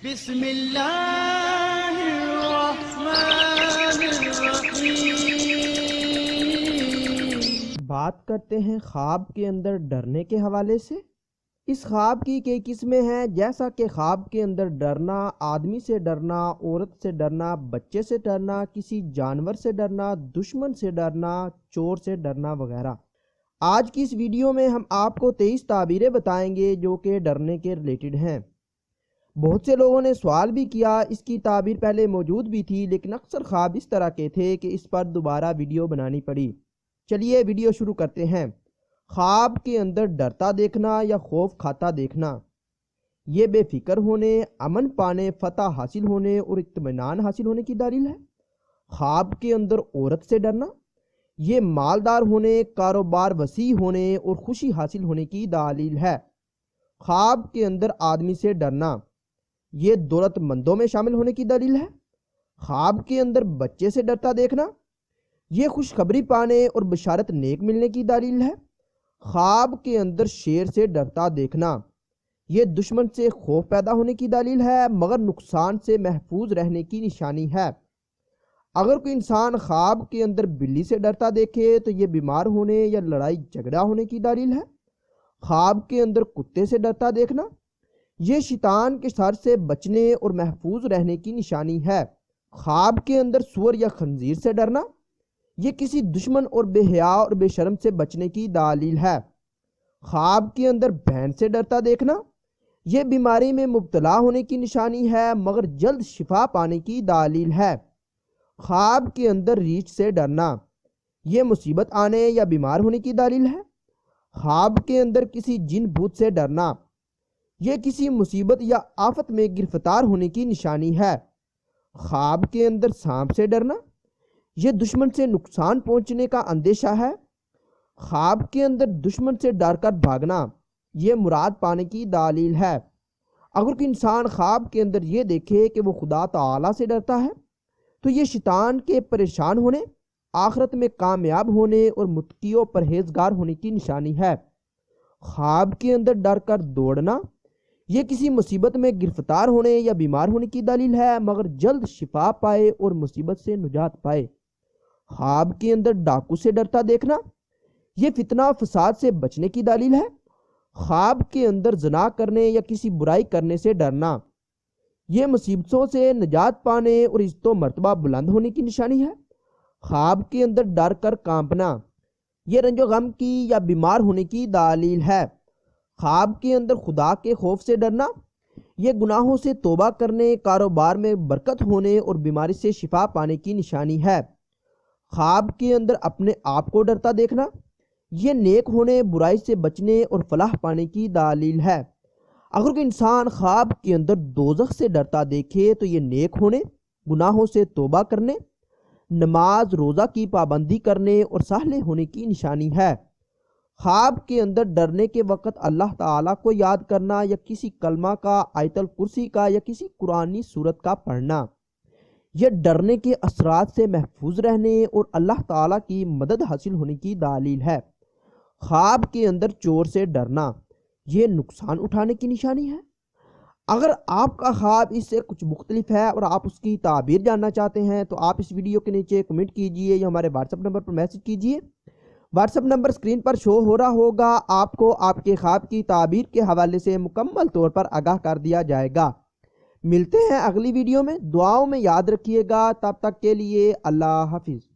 بسم اللہ الرحمن الرحیم۔ بات کرتے ہیں خواب کے اندر ڈرنے کے حوالے سے۔ اس خواب کی کئی قسمیں ہیں، جیسا کہ خواب کے اندر ڈرنا، آدمی سے ڈرنا، عورت سے ڈرنا، بچے سے ڈرنا، کسی جانور سے ڈرنا، دشمن سے ڈرنا، چور سے ڈرنا وغیرہ۔ آج کی اس ویڈیو میں ہم آپ کو 23 تعبیریں بتائیں گے جو کہ ڈرنے کے ریلیٹڈ ہیں۔ بہت سے لوگوں نے سوال بھی کیا، اس کی تعبیر پہلے موجود بھی تھی لیکن اکثر خواب اس طرح کے تھے کہ اس پر دوبارہ ویڈیو بنانی پڑی۔ چلیے ویڈیو شروع کرتے ہیں۔ خواب کے اندر ڈرتا دیکھنا یا خوف کھاتا دیکھنا، یہ بے فکر ہونے، امن پانے، فتح حاصل ہونے اور اطمینان حاصل ہونے کی دلیل ہے۔ خواب کے اندر عورت سے ڈرنا، یہ مالدار ہونے، کاروبار وسیع ہونے اور خوشی حاصل ہونے کی دلیل ہے۔ خواب کے اندر آدمی سے ڈرنا، یہ دولت مندوں میں شامل ہونے کی دلیل ہے۔ خواب کے اندر بچے سے ڈرتا دیکھنا، یہ خوشخبری پانے اور بشارت نیک ملنے کی دلیل ہے۔ خواب کے اندر شیر سے ڈرتا دیکھنا، یہ دشمن سے خوف پیدا ہونے کی دلیل ہے مگر نقصان سے محفوظ رہنے کی نشانی ہے۔ اگر کوئی انسان خواب کے اندر بلی سے ڈرتا دیکھے تو یہ بیمار ہونے یا لڑائی جھگڑا ہونے کی دلیل ہے۔ خواب کے اندر کتے سے ڈرتا دیکھنا، یہ شیطان کے شر سے بچنے اور محفوظ رہنے کی نشانی ہے۔ خواب کے اندر سور یا خنزیر سے ڈرنا، یہ کسی دشمن اور بے حیا اور بے شرم سے بچنے کی دلیل ہے۔ خواب کے اندر بھینس سے ڈرتا دیکھنا، یہ بیماری میں مبتلا ہونے کی نشانی ہے مگر جلد شفا پانے کی دلیل ہے۔ خواب کے اندر ریچھ سے ڈرنا، یہ مصیبت آنے یا بیمار ہونے کی دلیل ہے۔ خواب کے اندر کسی جن بھوت سے ڈرنا، یہ کسی مصیبت یا آفت میں گرفتار ہونے کی نشانی ہے۔ خواب کے اندر سانپ سے ڈرنا، یہ دشمن سے نقصان پہنچنے کا اندیشہ ہے۔ خواب کے اندر دشمن سے ڈر کر بھاگنا، یہ مراد پانے کی دلیل ہے۔ اگر کوئی انسان خواب کے اندر یہ دیکھے کہ وہ خدا تعالیٰ سے ڈرتا ہے تو یہ شیطان کے پریشان ہونے، آخرت میں کامیاب ہونے اور متقی و پرہیزگار ہونے کی نشانی ہے۔ خواب کے اندر ڈر کر دوڑنا، یہ کسی مصیبت میں گرفتار ہونے یا بیمار ہونے کی دلیل ہے مگر جلد شفا پائے اور مصیبت سے نجات پائے۔ خواب کے اندر ڈاکو سے ڈرتا دیکھنا، یہ فتنہ و فساد سے بچنے کی دلیل ہے۔ خواب کے اندر زنا کرنے یا کسی برائی کرنے سے ڈرنا، یہ مصیبتوں سے نجات پانے اور عزت و مرتبہ بلند ہونے کی نشانی ہے۔ خواب کے اندر ڈر کر کانپنا، یہ رنج و غم کی یا بیمار ہونے کی دلیل ہے۔ خواب کے اندر خدا کے خوف سے ڈرنا، یہ گناہوں سے توبہ کرنے، کاروبار میں برکت ہونے اور بیماری سے شفا پانے کی نشانی ہے۔ خواب کے اندر اپنے آپ کو ڈرتا دیکھنا، یہ نیک ہونے، برائی سے بچنے اور فلاح پانے کی دلیل ہے۔ اگر کوئی انسان خواب کے اندر دوزخ سے ڈرتا دیکھے تو یہ نیک ہونے، گناہوں سے توبہ کرنے، نماز روزہ کی پابندی کرنے اور صالح ہونے کی نشانی ہے۔ خواب کے اندر ڈرنے کے وقت اللہ تعالیٰ کو یاد کرنا یا کسی کلمہ کا، آیت الکرسی کا یا کسی قرآنی سورت کا پڑھنا، یہ ڈرنے کے اثرات سے محفوظ رہنے اور اللہ تعالیٰ کی مدد حاصل ہونے کی دلیل ہے۔ خواب کے اندر چور سے ڈرنا، یہ نقصان اٹھانے کی نشانی ہے۔ اگر آپ کا خواب اس سے کچھ مختلف ہے اور آپ اس کی تعبیر جاننا چاہتے ہیں تو آپ اس ویڈیو کے نیچے کمنٹ کیجئے یا ہمارے واٹس ایپ نمبر پر میسج کیجئے۔ واٹس ایپ نمبر اسکرین پر شو ہو رہا ہوگا، آپ کو آپ کے خواب کی تعبیر کے حوالے سے مکمل طور پر آگاہ کر دیا جائے گا۔ ملتے ہیں اگلی ویڈیو میں، دعاؤں میں یاد رکھیے گا، تب تک کے لیے اللہ حافظ۔